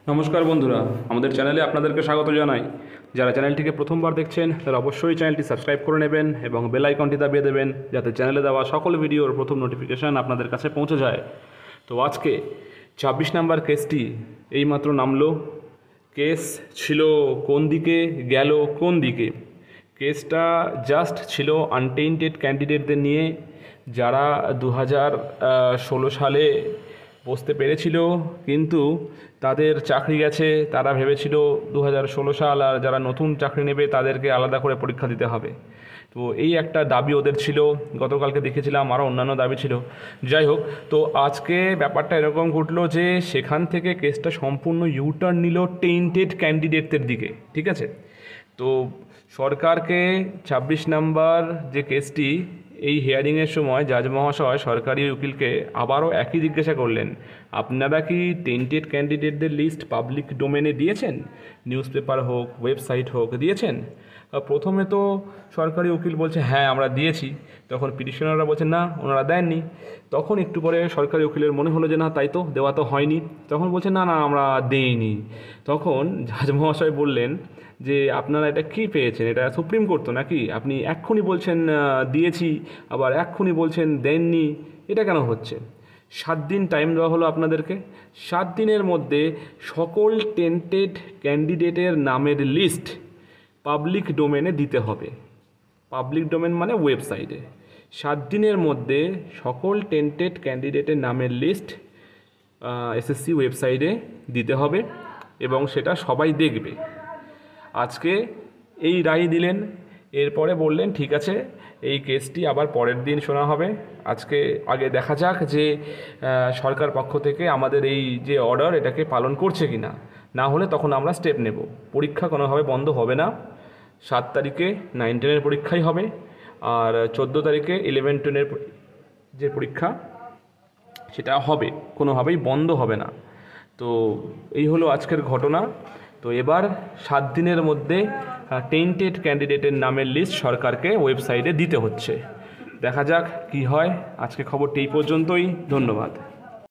নমস্কার বন্ধুরা, আমাদের চ্যানেলে আপনাদেরকে স্বাগত জানাই। যারা চ্যানেলটিকে প্রথমবার দেখছেন তারা অবশ্যই চ্যানেলটি সাবস্ক্রাইব করে নেবেন এবং বেল আইকনটি দাবিয়ে দেবেন, যাতে চ্যানেলে দেওয়া সকল ভিডিওর প্রথম নোটিফিকেশান আপনাদের কাছে পৌঁছে যায়। তো আজকে ২৬ নাম্বার কেসটি এইমাত্র নামলো। কেস ছিল কোন দিকে, গেল কোন দিকে। কেসটা জাস্ট ছিল আনটেইন্টেড ক্যান্ডিডেটদের নিয়ে, যারা 2016 সালে বসতে পেরেছিল, কিন্তু তাদের চাকরি গেছে। তারা ভেবেছিল 2016 সাল, আর যারা নতুন চাকরি নেবে তাদেরকে আলাদা করে পরীক্ষা দিতে হবে। তো এই একটা দাবি ওদের ছিল। গতকালকে দেখেছিলাম আরও অন্যান্য দাবি ছিল। যাই হোক, তো আজকে ব্যাপারটা এরকম ঘটলো যে সেখান থেকে কেসটা সম্পূর্ণ ইউটার্ন নিল টেইন্টেড ক্যান্ডিডেটদের দিকে। ঠিক আছে, তো সরকারকে ২৬ নাম্বার যে কেসটি, এই হিয়ারিংয়ের সময় জাজ মহাশয় সরকারি উকিলকে আবারও একই জিজ্ঞাসা করলেন, আপনারা কি টেন্টেড ক্যান্ডিডেটদের লিস্ট পাবলিক ডোমেনে দিয়েছেন? নিউজ পেপার হোক, ওয়েবসাইট হোক, দিয়েছেন? প্রথমে তো সরকারি উকিল বলছে হ্যাঁ আমরা দিয়েছি। তখন পিটিশনাররা বলছে না, ওনারা দেননি। তখন একটু পরে সরকারি উকিলের মনে হলো যে না, তাই তো, দেওয়া তো হয়নি। তখন বলছে না না, আমরা দেইনি। তখন জাজ মহাশয় বললেন যে আপনারা এটা কী পেয়েছেন? এটা সুপ্রিম কোর্ট তো নাকি? আপনি এক্ষুনি বলছেন দিয়েছি, আবার এক্ষুনি বলছেন দেননি। এটা কেন হচ্ছে? 7 দিন টাইম দেওয়া হলো আপনাদেরকে। 7 দিনের মধ্যে সকল টেন্টেড ক্যান্ডিডেটের নামের লিস্ট পাবলিক ডোমেনে দিতে হবে। পাবলিক ডোমেন মানে ওয়েবসাইটে। 7 দিনের মধ্যে সকল টেন্টেড ক্যান্ডিডেটের নামের লিস্ট এসএসসি ওয়েবসাইটে দিতে হবে এবং সেটা সবাই দেখবে। আজকে এই রায় দিলেন। এরপরে বললেন ঠিক আছে, এই কেসটি আবার পরের দিন শোনা হবে। আজকে আগে দেখা যাক যে সরকার পক্ষ থেকে আমাদের এই যে অর্ডার, এটাকে পালন করছে কি না। না হলে তখন আমরা স্টেপ নেব। পরীক্ষা কোনোভাবে বন্ধ হবে না। 7 তারিখে 9-10-এর পরীক্ষাই হবে, আর 14 তারিখে 11-10-এর যে পরীক্ষা সেটা হবে, কোনোভাবেই বন্ধ হবে না। তো এই হলো আজকের ঘটনা। তো এবার 7 দিনের মধ্যে টেন্টেড ক্যান্ডিডেটের নামের লিস্ট সরকারকে ওয়েবসাইটে দিতে হচ্ছে। দেখা যাক কি হয়। আজকে খবরটি এই পর্যন্তই। ধন্যবাদ।